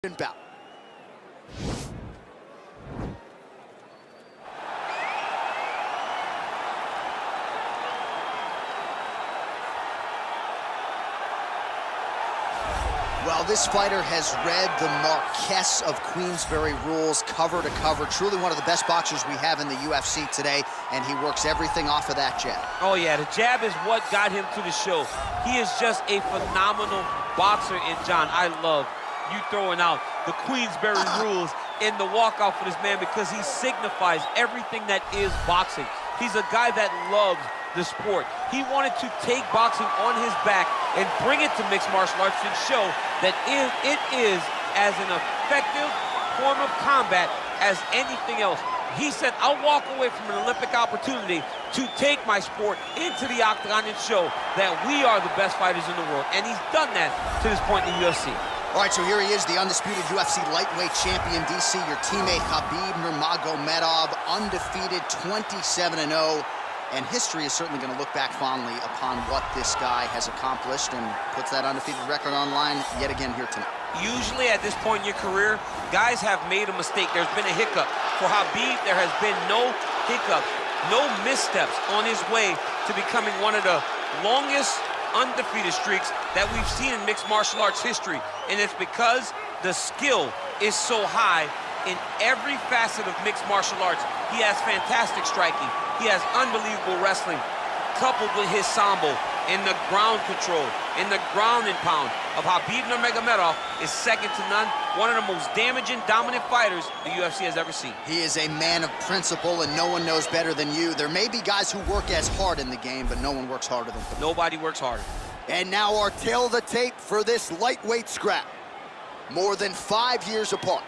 bout. Well, this fighter has read the Marquess of Queensberry rules cover to cover. Truly one of the best boxers we have in the UFC today, and he works everything off of that jab. Oh, yeah, the jab is what got him to the show. He is just a phenomenal boxer, and John, I love you throwing out the Queensberry rules in the walkout for this man because he signifies everything that is boxing. He's a guy that loves the sport. He wanted to take boxing on his back and bring it to mixed martial arts and show that it is as an effective form of combat as anything else. He said, I'll walk away from an Olympic opportunity to take my sport into the octagon and show that we are the best fighters in the world. And he's done that to this point in the UFC. All right, so here he is, the undisputed UFC lightweight champion, DC. Your teammate, Khabib Nurmagomedov, undefeated, 27-0. And history is certainly going to look back fondly upon what this guy has accomplished and puts that undefeated record on line yet again here tonight. Usually at this point in your career, guys have made a mistake. There's been a hiccup. For Khabib, there has been no hiccups, no missteps on his way to becoming one of the longest undefeated streaks that we've seen in mixed martial arts history. And it's because the skill is so high in every facet of mixed martial arts. He has fantastic striking. He has unbelievable wrestling, coupled with his sambo and the ground control and the ground and pound of Khabib Nurmagomedov is second to none. One of the most damaging, dominant fighters the UFC has ever seen. He is a man of principle, and no one knows better than you. There may be guys who work as hard in the game, but no one works harder than him. Nobody works harder. And now our tail of the tape for this lightweight scrap. More than 5 years apart,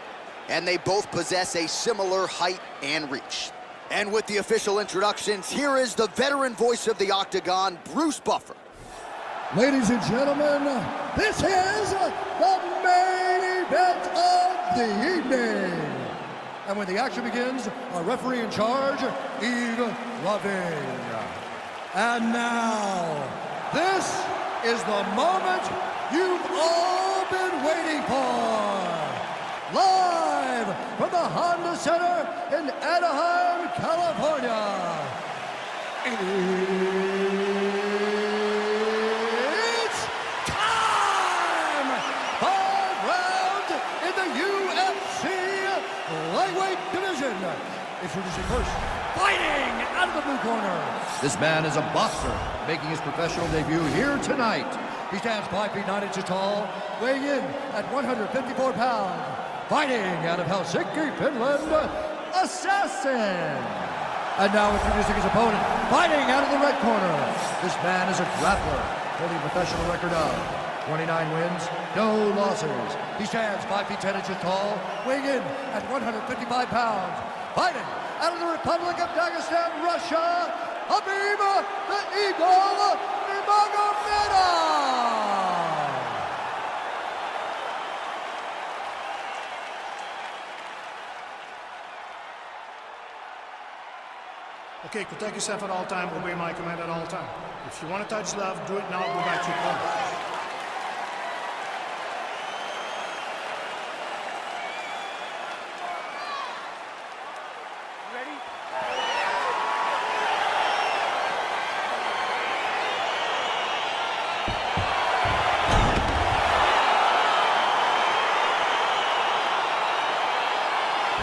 and they both possess a similar height and reach. And with the official introductions, here is the veteran voice of the Octagon, Bruce Buffer. Ladies and gentlemen, this is the main event of the evening. And when the action begins, our referee in charge, Yves Loving. And now, this is the moment you've all been waiting for. Live from the Honda Center in Anaheim, California. It's time! 5 rounds in the UFC lightweight division. Introducing first, fighting out of the blue corner. This man is a boxer, making his professional debut here tonight. He stands 5 feet 9 inches tall, weighing in at 154 pounds. Fighting out of Helsinki, Finland, Assassin. And now introducing his opponent, fighting out of the red corner. This man is a grappler, holding a professional record of 29 wins, no losses. He stands 5 feet 10 inches tall, weighing in at 155 pounds. Fighting out of the Republic of Dagestan, Russia, Khabib the Eagle Nurmagomedov. Okay, protect yourself at all time, obey my command at all time. If you want to touch love, do it now, go back to your corner. Ready?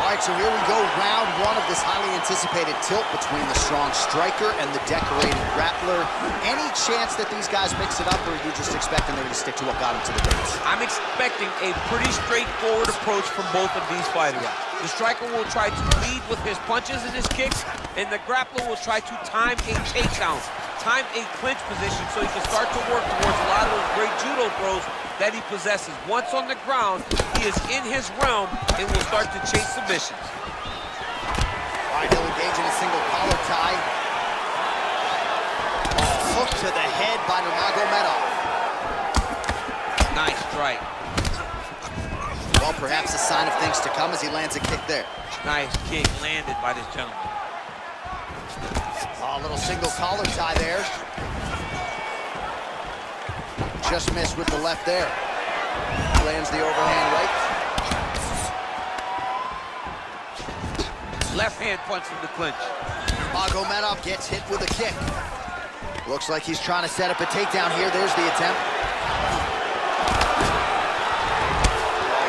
All right, so here we go, round one of this highly anticipated tilt between the strong striker and the decorated grappler. Any chance that these guys mix it up, or are you just expecting them to stick to what got them to the base? I'm expecting a pretty straightforward approach from both of these fighters. The striker will try to lead with his punches and his kicks, and the grappler will try to time a takedown, time a clinch position so he can start to work towards a lot of those great judo throws that he possesses. Once on the ground, he is in his realm and will start to chase submissions. All right, he'll engage in a single collar tie. Hook to the head by Nurmagomedov. Nice strike. Well, perhaps a sign of things to come as he lands a kick there. Nice kick landed by this gentleman. Oh, a little single collar tie there. Just missed with the left there. Lands the overhand right. left hand punch from the clinch. Nurmagomedov gets hit with a kick. Looks like he's trying to set up a takedown here. There's the attempt.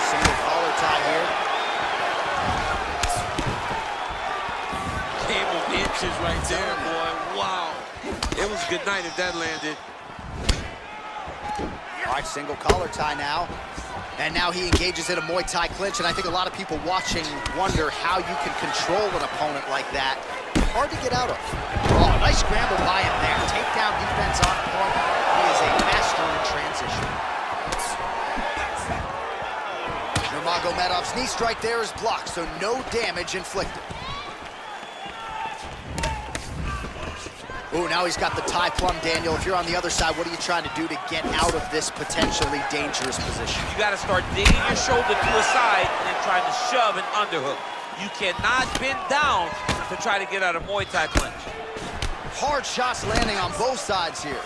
Single collar tie here. Game of inches right there, boy. Wow. It was a good night if that landed. All right, single collar tie now. And now he engages in a Muay Thai clinch, and I think a lot of people watching wonder how you can control an opponent like that. Hard to get out of. Oh, nice scramble by him there. Takedown defense on point. He is a master in transition. Nurmagomedov's knee strike there is blocked, so no damage inflicted. Ooh, now he's got the Thai plum, Daniel. If you're on the other side, what are you trying to do to get out of this potentially dangerous position? You got to start digging your shoulder to a side and then trying to shove an underhook. You cannot bend down to try to get out of Muay Thai clinch. Hard shots landing on both sides here.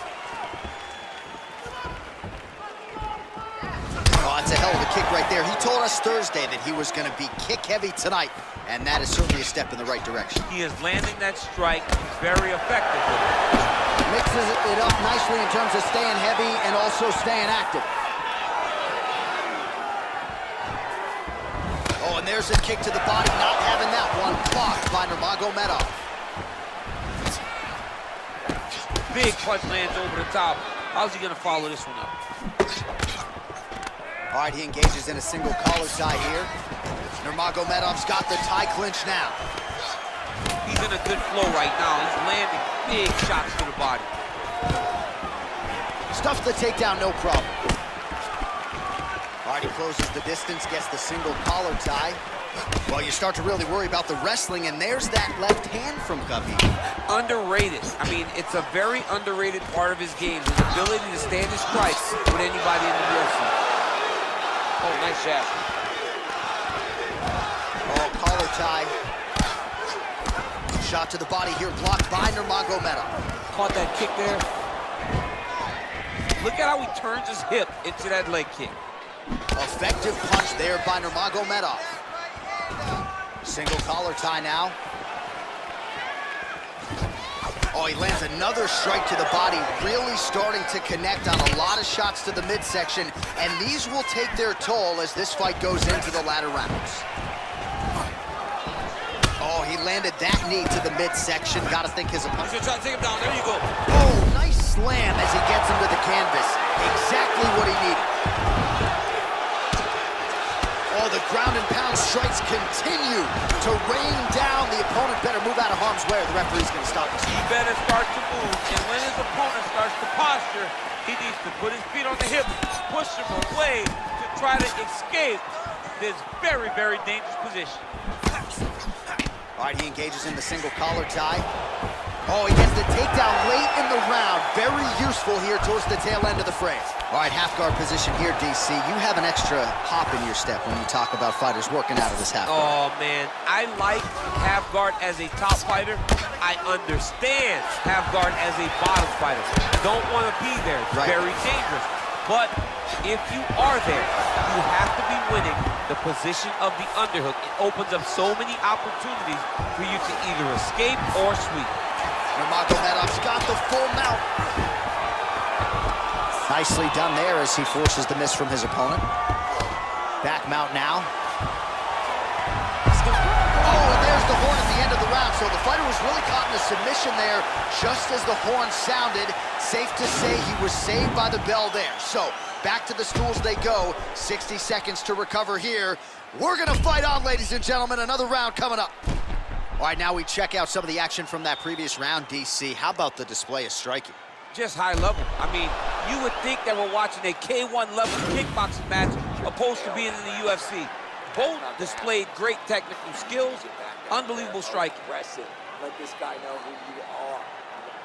Oh, that's a hell of a kick right there. He told us Thursday that he was going to be kick heavy tonight, and that is certainly a step in the right direction. He is landing that strike. He's very effective with it. Mixes it up nicely in terms of staying heavy and also staying active. Oh, and there's a kick to the body, not having that one blocked by Nurmagomedov. Big punch lands over the top. How's he gonna follow this one up? All right, he engages in a single collar tie here. Nurmagomedov's got the Thai clinch now. He's in a good flow right now. He's landing big shots to the body. Stuffs the takedown, no problem. All right, he closes the distance, gets the single collar tie. Well, you start to really worry about the wrestling, and there's that left hand from Khabib. Underrated. I mean, it's a very underrated part of his game, his ability to stand his strikes with anybody in the UFC. Oh, nice jab. Oh, collar tie. Shot to the body here, blocked by Nurmagomedov. Caught that kick there. Look at how he turns his hip into that leg kick. Effective punch there by Nurmagomedov. Single collar tie now. Oh, he lands another strike to the body, really starting to connect on a lot of shots to the midsection, and these will take their toll as this fight goes into the latter rounds. Oh, he landed that knee to the midsection. Got to think his opponent. He's gonna try to take him down. There you go. Oh, nice slam as he gets him to the canvas. Exactly what he needed. Oh, the ground and pound strikes continue to rain down. The opponent better move out of harm's way or the referee's going to stop this. He better start to move, and when his opponent starts to posture, he needs to put his feet on the hip, push him away to try to escape this very, very dangerous position. All right, he engages in the single collar tie. Oh, he gets the takedown late in the round. Very useful here towards the tail end of the fray. All right, half guard position here, DC. You have an extra hop in your step when you talk about fighters working out of this half guard. Oh, man. I like half guard as a top fighter. I understand half guard as a bottom fighter. Don't want to be there. It's very dangerous. But if you are there, you have to be winning the position of the underhook. It opens up so many opportunities for you to either escape or sweep. Nurmagomedov's got the full mount. Nicely done there as he forces the miss from his opponent. Back mount now. Oh, and there's the horn at the end of the round. So the fighter was really caught in a submission there just as the horn sounded. Safe to say he was saved by the bell there. So back to the stools they go. 60 seconds to recover here. We're going to fight on, ladies and gentlemen. Another round coming up. All right, now we check out some of the action from that previous round, DC. How about the display of striking? Just high level. I mean, you would think that we're watching a K1 level kickboxing match opposed to being in the UFC. Both displayed great technical skills, unbelievable striking. Let this guy know who you are.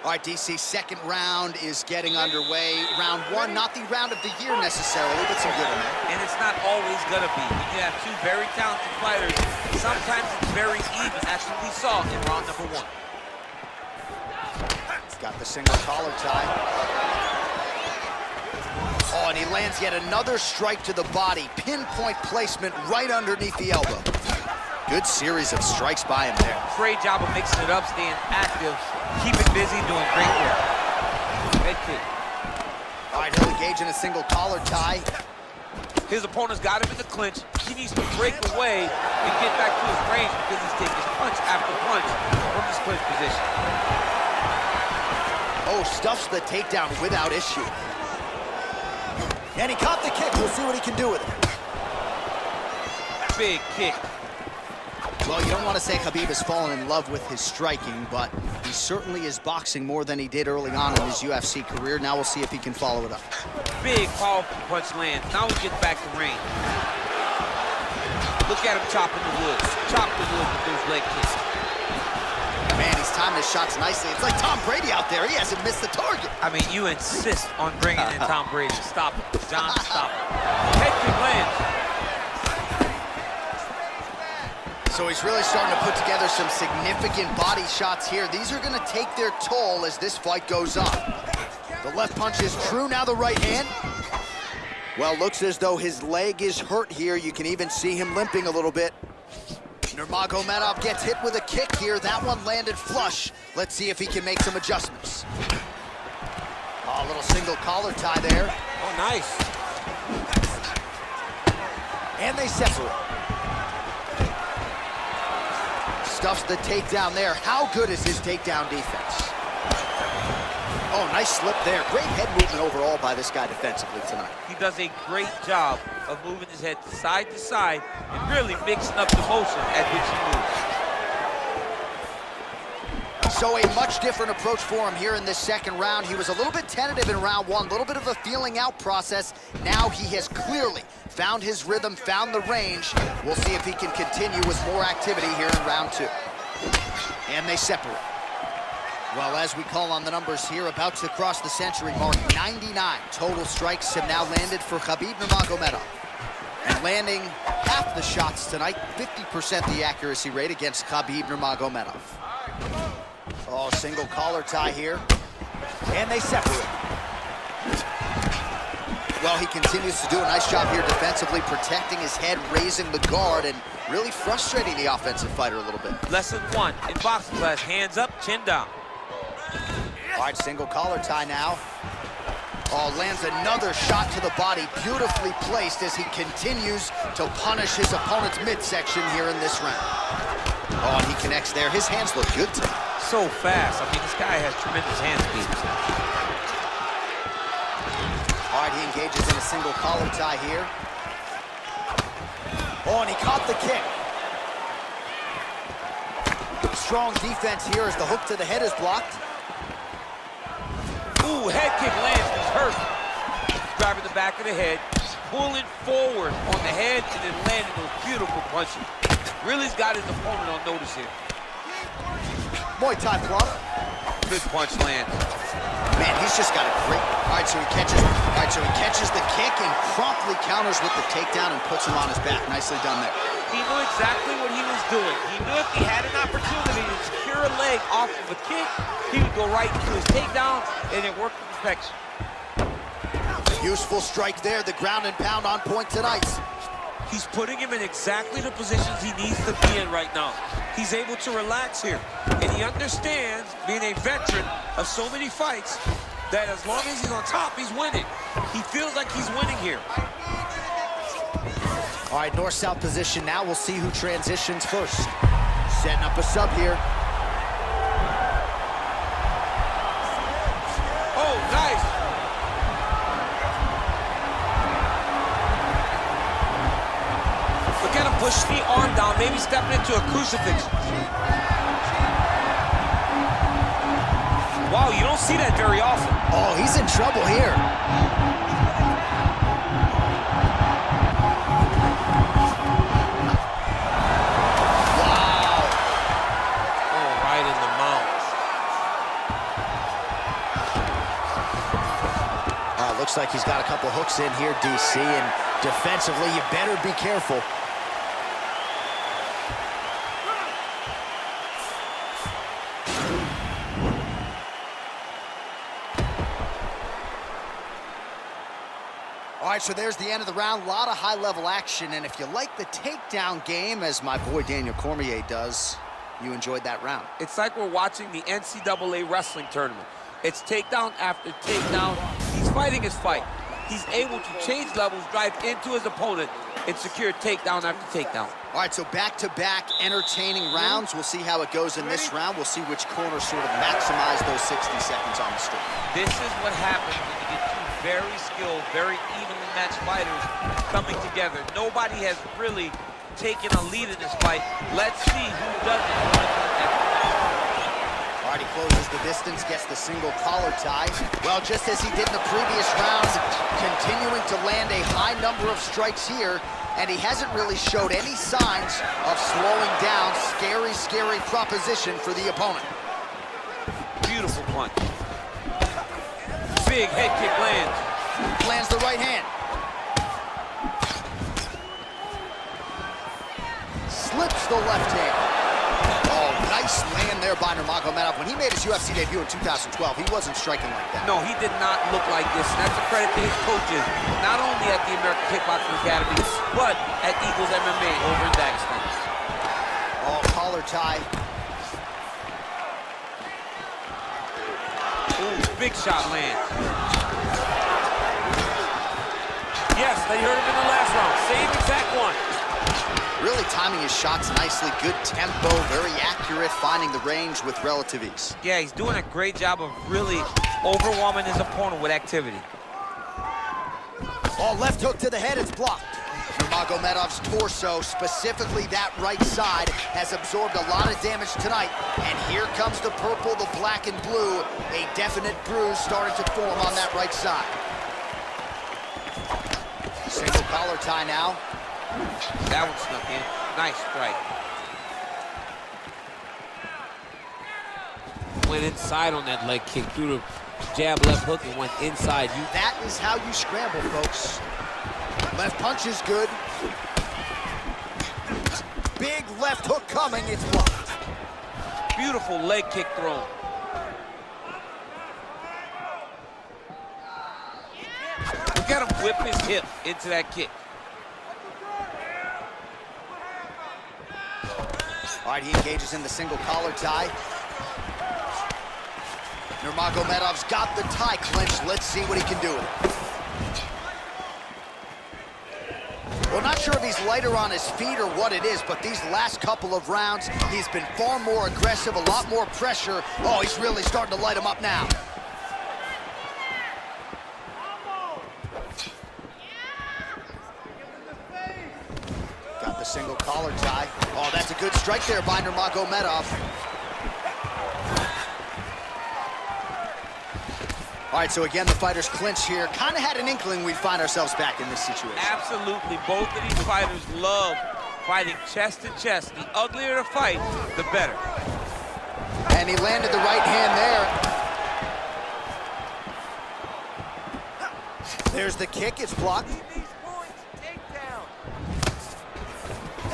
All right, DC, second round is getting underway. Round one, not the round of the year necessarily, but some good in there. And it's not always gonna be. You have two very talented fighters. Sometimes it's very even. That's what we saw in round number one. He's got the single collar tie. Oh, and he lands yet another strike to the body. Pinpoint placement right underneath the elbow. Good series of strikes by him there. Great job of mixing it up, staying active, keeping busy, doing great work. Head kick. All right, he'll engage in a single collar tie. His opponent's got him in the clinch. He needs to break away and get back to his range because he's taking punch after punch from this clinch position. Oh, stuffs the takedown without issue. And he caught the kick. We'll see what he can do with it. Big kick. Well, you don't want to say Khabib has fallen in love with his striking, but he certainly is boxing more than he did early on in his UFC career. Now we'll see if he can follow it up. Big, powerful punch lands. Now he gets back to range. Look at him chopping the wood. Chop the wood with those leg kicks. Man, he's timing his shots nicely. It's like Tom Brady out there. He hasn't missed the target. I mean, you insist on bringing in Tom Brady. Stop it. John, stop it. Head kick lands. So he's really starting to put together some significant body shots here. These are going to take their toll as this fight goes on. The left punch is true, now the right hand. Well, looks as though his leg is hurt here. You can even see him limping a little bit. Nurmagomedov gets hit with a kick here. That one landed flush. Let's see if he can make some adjustments. Oh, a little single collar tie there. Oh, nice. And they separate. Stuffs the takedown there. How good is his takedown defense? Oh, nice slip there. Great head movement overall by this guy defensively tonight. He does a great job of moving his head side to side and really mixing up the motion at which he moves. So a much different approach for him here in this second round. He was a little bit tentative in round one, a little bit of a feeling out process. Now he has clearly found his rhythm, found the range. We'll see if he can continue with more activity here in round two. And they separate. Well, as we call on the numbers here, about to cross the century mark, 99 total strikes have now landed for Khabib Nurmagomedov. And landing half the shots tonight, 50% the accuracy rate against Khabib Nurmagomedov. Oh, single collar tie here. And they separate. Well, he continues to do a nice job here defensively, protecting his head, raising the guard, and really frustrating the offensive fighter a little bit. Lesson one in boxing class, hands up, chin down. All right, single collar tie now. Oh, lands another shot to the body, beautifully placed as he continues to punish his opponent's midsection here in this round. Oh, and he connects there. His hands look good tonight. So fast. I mean, this guy has tremendous hand speed. All right, he engages in a single collar tie here. Oh, and he caught the kick. Strong defense here as the hook to the head is blocked. Ooh, head kick lands, he's hurt. Grabbing the back of the head, pulling forward on the head, and then landing those beautiful punches. Really's got his opponent on notice here. Muay Thai plum. Good punch lands. Man, he's just got a great... All right, so he catches the kick and promptly counters with the takedown and puts him on his back. Nicely done there. He knew exactly what he was doing. He knew if he had an opportunity to secure a leg off of a kick, he would go right into his takedown and it worked to perfection. Useful strike there, the ground and pound on point tonight. He's putting him in exactly the positions he needs to be in right now. He's able to relax here, and he understands, being a veteran of so many fights, that as long as he's on top, he's winning. He feels like he's winning here. All right, north-south position now. We'll see who transitions first. Setting up a sub here. Oh, nice. Look at him push the arm down, maybe stepping into a crucifix. Wow, you don't see that very often. Oh, he's in trouble here. Wow. Oh, right in the mouth. Looks like he's got a couple hooks in here, DC, and defensively, you better be careful. All right, so there's the end of the round. A lot of high-level action, and if you like the takedown game, as my boy Daniel Cormier does, you enjoyed that round. It's like we're watching the NCAA wrestling tournament. It's takedown after takedown. He's fighting his fight. He's able to change levels, drive into his opponent, and secure takedown after takedown. All right, so back-to-back entertaining rounds. We'll see how it goes in this round. We'll see which corner sort of maximize those 60 seconds on the street. This is what happens when you get two very skilled, very evenly matched fighters coming together. Nobody has really taken a lead in this fight. Let's see who doesn't. All right, he closes the distance, gets the single collar tie. Well, just as he did in the previous round, continuing to land a high number of strikes here, and he hasn't really showed any signs of slowing down. Scary, scary proposition for the opponent. Beautiful punch. Big head kick lands. Lands the right hand. Slips the left hand. Oh, nice land there by Nurmagomedov. When he made his UFC debut in 2012, he wasn't striking like that. No, he did not look like this. And that's a credit to his coaches, not only at the American Kickboxing Academy, but at Eagles MMA over in Dagestan. Oh, collar tie. Ooh, big shot lands. Yes, they heard him in the last round. Same exact one. Really timing his shots nicely. Good tempo, very accurate, finding the range with relative ease. Yeah, he's doing a great job of really overwhelming his opponent with activity. Oh, left hook to the head, it's blocked. Nurmagomedov's torso, specifically that right side, has absorbed a lot of damage tonight. And here comes the purple, the black and blue. A definite bruise starting to form on that right side. Single collar tie now. That one snuck in. Nice strike. Went inside on that leg kick, through the jab, left hook, and went inside. That is how you scramble, folks. Left punch is good. Big left hook coming, it's blocked. Beautiful leg kick thrown. Look at him whip his hip into that kick. All right, he engages in the single collar tie. Nurmagomedov's got the tie clenched. Let's see what he can do with it. Well, not sure if he's lighter on his feet or what it is, but these last couple of rounds, he's been far more aggressive, a lot more pressure. Oh, he's really starting to light him up now. Got the single collar tie. Oh, that's a good strike there by Nurmagomedov. All right, so again, the fighters clinch here. Kind of had an inkling we'd find ourselves back in this situation. Absolutely. Both of these fighters love fighting chest to chest. The uglier the fight, the better. And he landed the right hand there. There's the kick, it's blocked.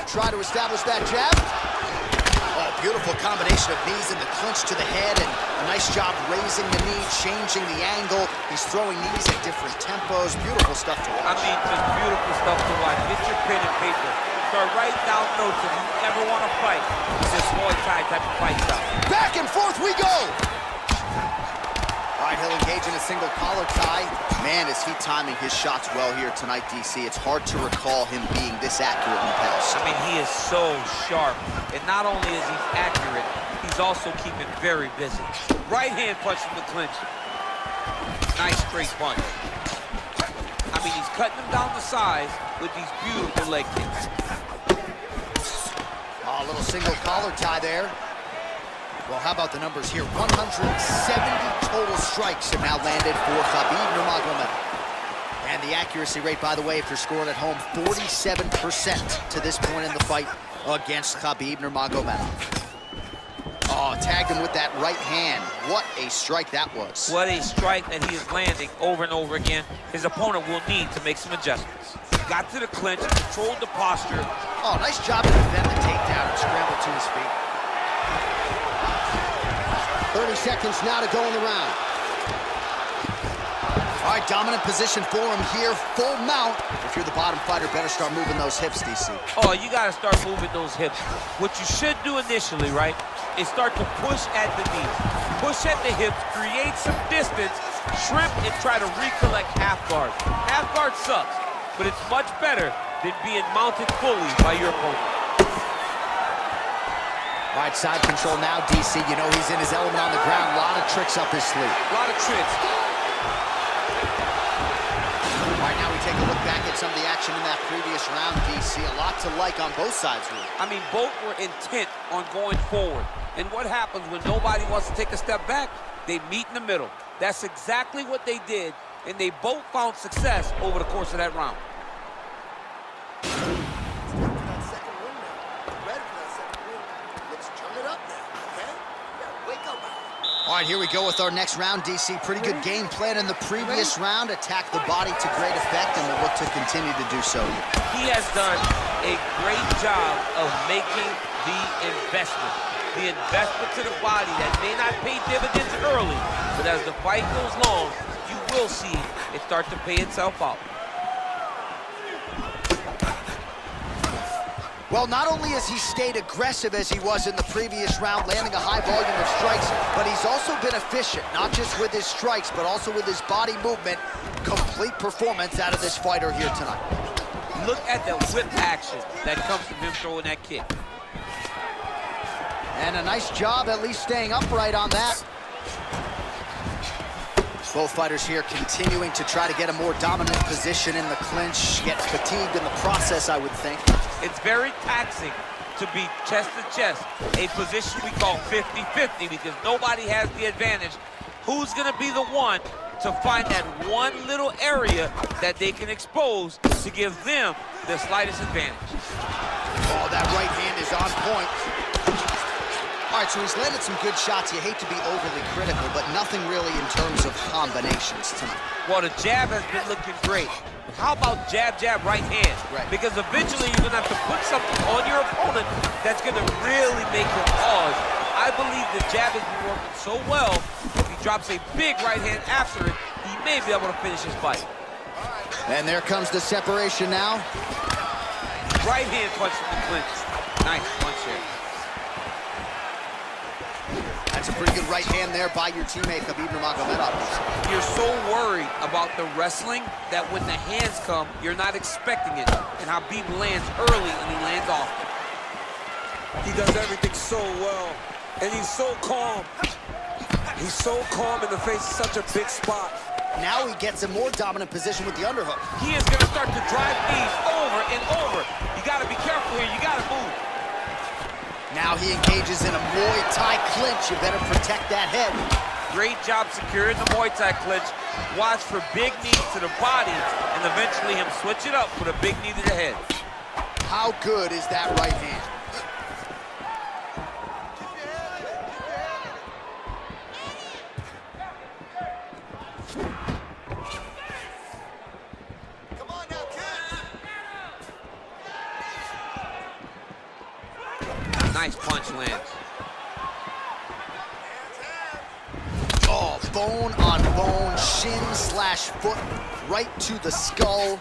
Try to establish that jab. Oh, beautiful combination of knees and the clinch to the head, and a nice job raising the knee, changing the angle. He's throwing knees at different tempos. Beautiful stuff to watch. I mean, just beautiful stuff to watch. Get your pen and paper. Start writing down notes if you ever want to fight. This Muay Thai type of fight style. Back and forth we go. All right, he'll engage in a single collar tie. Man, is he timing his shots well here tonight, DC. It's hard to recall him being this accurate in the past. I mean, he is so sharp. And not only is he accurate, he's also keeping very busy. Right hand punch from the clinch. Nice straight punch. I mean, he's cutting him down the sides with these beautiful leg kicks. Oh, a little single collar tie there. Well, how about the numbers here? 170 total strikes have now landed for Khabib Nurmagomedov. And the accuracy rate, by the way, if you're scoring at home, 47% to this point in the fight against Khabib Nurmagomedov. Oh, tagged him with that right hand. What a strike that was. What a strike that he is landing over and over again. His opponent will need to make some adjustments. Got to the clinch, controlled the posture. Oh, nice job to prevent the takedown and scramble to his feet. 30 seconds now to go in the round. All right, dominant position for him here, full mount. If you're the bottom fighter, better start moving those hips, DC. Oh, you gotta start moving those hips. What you should do initially, right, is start to push at the knees. Push at the hips, create some distance, shrimp, and try to recollect half guard. Half guard sucks, but it's much better than being mounted fully by your opponent. All right, side control now, DC. You know he's in his element on the ground. A lot of tricks up his sleeve. A lot of tricks. All right, now we take a look back at some of the action in that previous round, DC. A lot to like on both sides, really. I mean, both were intent on going forward. And what happens when nobody wants to take a step back? They meet in the middle. That's exactly what they did, and they both found success over the course of that round. All right, here we go with our next round, DC. Pretty good game plan in the previous round. Attack the body to great effect, and we'll look to continue to do so. He has done a great job of making the investment. The investment to the body that may not pay dividends early, but as the fight goes long, you will see it start to pay itself out. Well, not only has he stayed aggressive as he was in the previous round, landing a high volume of strikes, but he's also been efficient, not just with his strikes, but also with his body movement. Complete performance out of this fighter here tonight. Look at the whip action that comes from him throwing that kick. And a nice job at least staying upright on that. Both fighters here continuing to try to get a more dominant position in the clinch, get fatigued in the process, I would think. It's very taxing to be chest to chest, a position we call 50-50 because nobody has the advantage. Who's gonna be the one to find that one little area that they can expose to give them the slightest advantage? Oh, that right hand is on point. All right, so he's landed some good shots. You hate to be overly critical, but nothing really in terms of combinations tonight. Well, the jab has been looking great. How about jab, jab, right hand? Right. Because eventually you're gonna have to put something on your opponent that's gonna really make him pause. I believe the jab has been working so well, if he drops a big right hand after it, he may be able to finish his fight. And there comes the separation now. Right hand punch from the clinch. Nice punch here. That's a pretty good right hand there by your teammate, Khabib Nurmagomedov. You're so worried about the wrestling that when the hands come, you're not expecting it. And Khabib lands early and he lands often. He does everything so well, and he's so calm. He's so calm in the face of such a big spot. Now he gets a more dominant position with the underhook. He is going to start to drive knees over and over. You got to be careful here. You got to move. Now he engages in a Muay Thai clinch. You better protect that head. Great job securing the Muay Thai clinch. Watch for big knees to the body and eventually him switch it up with a big knee to the head. How good is that right hand? Nice punch lands. Oh, bone on bone, shin slash foot, right to the skull.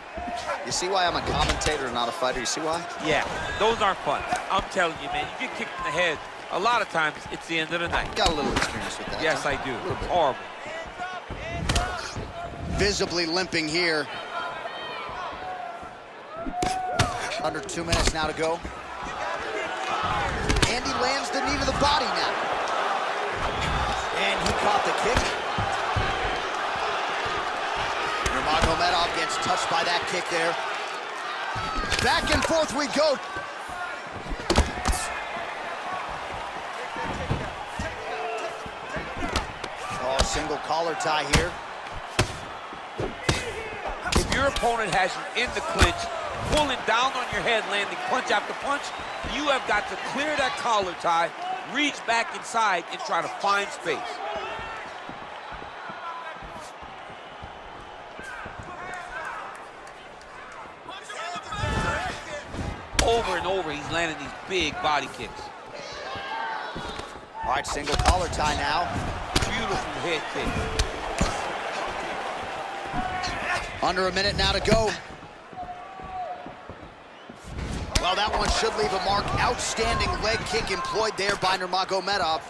You see why I'm a commentator and not a fighter? You see why? Yeah, those aren't fun. I'm telling you, man, you get kicked in the head, a lot of times it's the end of the night. Got a little experience with that. Yes, huh? I do. Horrible. Visibly limping here. Under 2 minutes now to go. And he lands the knee to the body now. And he caught the kick. Nurmagomedov gets touched by that kick there. Back and forth we go. Oh, single collar tie here. If your opponent has you in the clinch, pulling down on your head, landing punch after punch, you have got to clear that collar tie, reach back inside, and try to find space. Over and over, he's landing these big body kicks. All right, single collar tie now. Beautiful head kick. Under a minute now to go. Well, that one should leave a mark. Outstanding leg kick employed there by Nurmagomedov.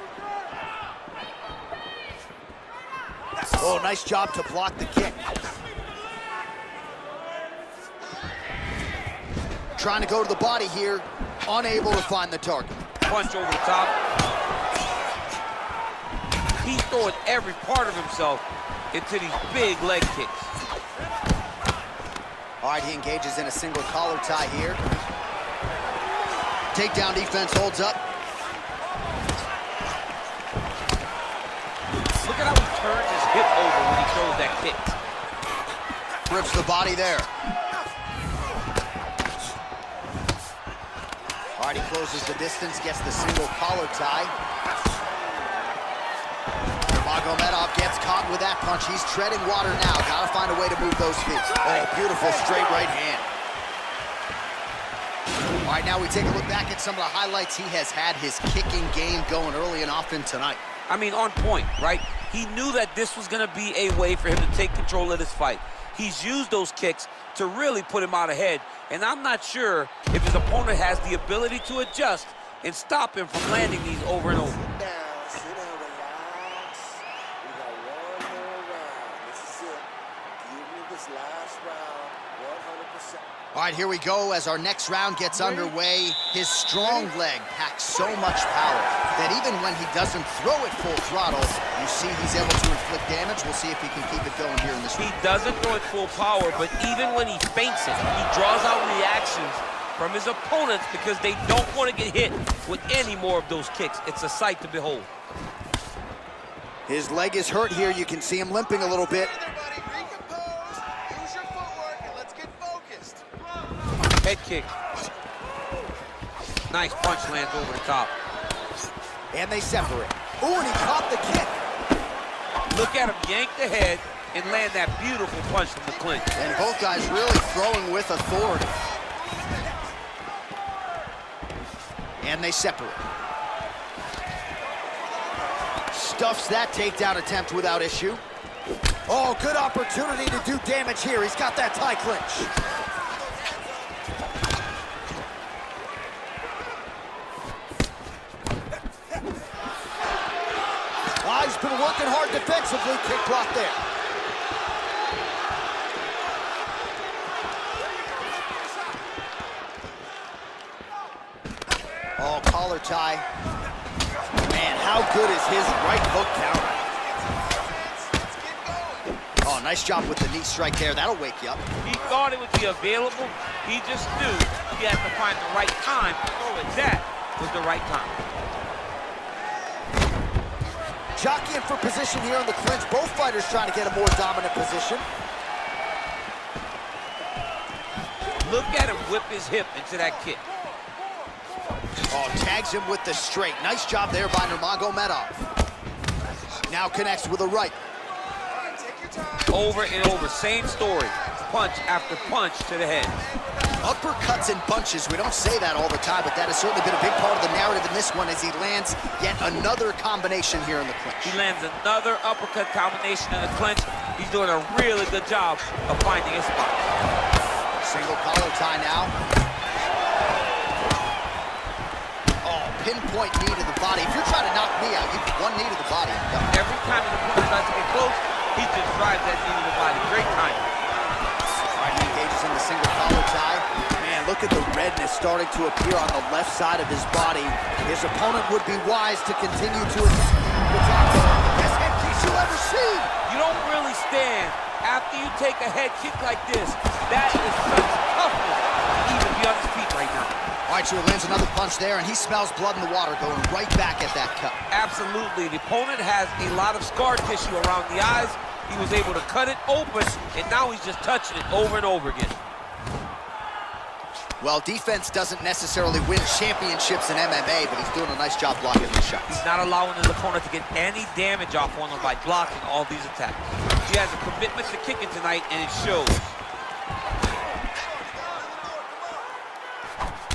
Oh, nice job to block the kick. Trying to go to the body here, unable to find the target. Punch over the top. He's throwing every part of himself into these big leg kicks. All right, he engages in a single collar tie here. Takedown defense holds up. Look at how he turns his hip over when he throws that kick. Rips the body there. All right, he closes the distance, gets the single collar tie. Nurmagomedov gets caught with that punch. He's treading water now. Gotta find a way to move those feet. Oh, beautiful straight right hand. All right, now we take a look back at some of the highlights. He has had his kicking game going early and often tonight. I mean, on point, right? He knew that this was gonna be a way for him to take control of this fight. He's used those kicks to really put him out ahead, and I'm not sure if his opponent has the ability to adjust and stop him from landing these over and over. Sit down, relax. We got one more round. This is it. Give me this last round, 100%. All right, here we go as our next round gets underway. His strong leg packs so much power that even when he doesn't throw it full throttle, you see he's able to inflict damage. We'll see if he can keep it going here in this round. He doesn't throw it full power, but even when he feints it, he draws out reactions from his opponents because they don't want to get hit with any more of those kicks. It's a sight to behold. His leg is hurt here. You can see him limping a little bit. Head kick. Nice punch lands over the top. And they separate. Ooh, and he caught the kick. Look at him yank the head and land that beautiful punch from the clinch. And both guys really throwing with authority. And they separate. Stuffs that takedown attempt without issue. Oh, good opportunity to do damage here. He's got that tie clinch. He's been working hard defensively. Kick block there. Oh, collar tie. Man, how good is his right hook counter? Oh, nice job with the knee strike there. That'll wake you up. He thought it would be available. He just knew he had to find the right time to throw it. That was the right time. Jockeying for position here in the clinch. Both fighters trying to get a more dominant position. Look at him whip his hip into that kick. Oh, tags him with the straight. Nice job there by Nurmagomedov. Now connects with a right. Over and over, same story. Punch after punch to the head. Uppercuts and bunches. We don't say that all the time, but that has certainly been a big part of the narrative in this one as he lands yet another combination here in the clinch. He lands another uppercut combination in the clinch. He's doing a really good job of finding his spot. Single collar tie now. Oh, pinpoint knee to the body. If you're trying to knock me out, you get one knee to the body. Every time his opponent tries to get close, he just drives that knee to the body. Great time. All right, he engages in the single collar tie. Man, look at the redness starting to appear on the left side of his body. His opponent would be wise to continue to attack. Best head kicks you'll ever see. You don't really stand after you take a head kick like this. That is such toughness to even be on his feet right now. All right, so he lands another punch there, and he smells blood in the water, going right back at that cut. Absolutely. The opponent has a lot of scar tissue around the eyes. He was able to cut it open, and now he's just touching it over and over again. Well, defense doesn't necessarily win championships in MMA, but he's doing a nice job blocking these shots. He's not allowing his opponent to get any damage off on him by blocking all these attacks. He has a commitment to kicking tonight, and it shows.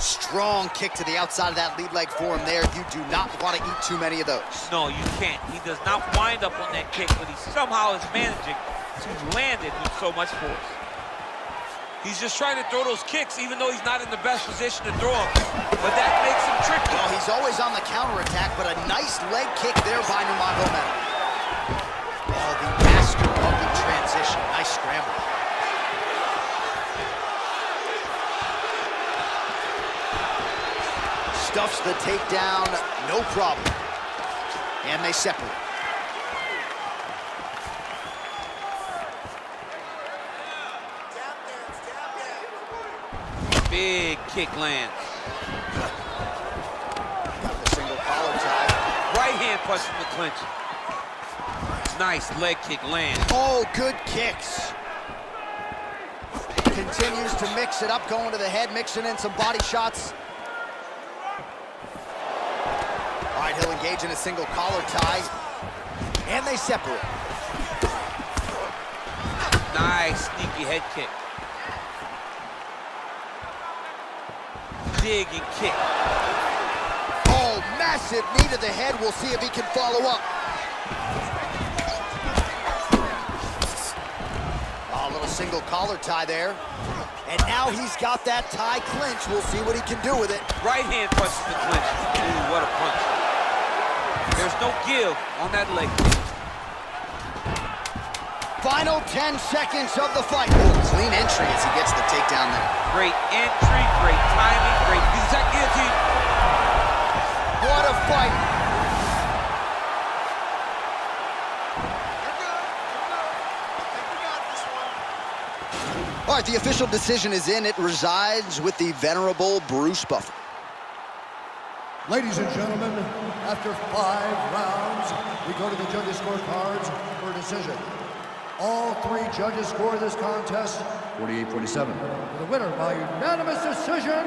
Strong kick to the outside of that lead leg for him there. You do not want to eat too many of those. No, you can't. He does not wind up on that kick, but he somehow is managing to land it with so much force. He's just trying to throw those kicks, even though he's not in the best position to throw them. But that makes him tricky. Well, he's always on the counterattack, but a nice leg kick there by Nurmagomedov. Oh, the master of the transition. Nice scramble. Stuffs the takedown, no problem. And they separate. Big kick lands. Got the single collar tie. Right hand punch from the clinch. Nice leg kick lands. Oh, good kicks. Continues to mix it up, going to the head, mixing in some body shots. All right, he'll engage in a single collar tie. And they separate. Nice sneaky head kick. Dig and kick. Oh, massive knee to the head. We'll see if he can follow up. Oh, a little single collar tie there. And now he's got that tie clinch. We'll see what he can do with it. Right hand punch from the clinch. Ooh, what a punch. There's no give on that leg kick. Final 10 seconds of the fight. Oh, clean entry as he gets the takedown there. Great entry, great timing, great exact guillotine. What a fight. All right, the official decision is in. It resides with the venerable Bruce Buffer. Ladies and gentlemen, after 5 rounds, we go to the judges' scorecards for a decision. All 3 judges score this contest 48-47. The winner by unanimous decision,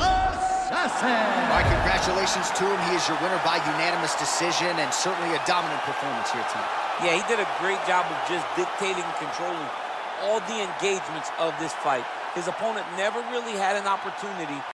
Assassin. All right, congratulations to him. He is your winner by unanimous decision, and certainly a dominant performance here tonight. Yeah, he did a great job of just dictating and controlling all the engagements of this fight. His opponent never really had an opportunity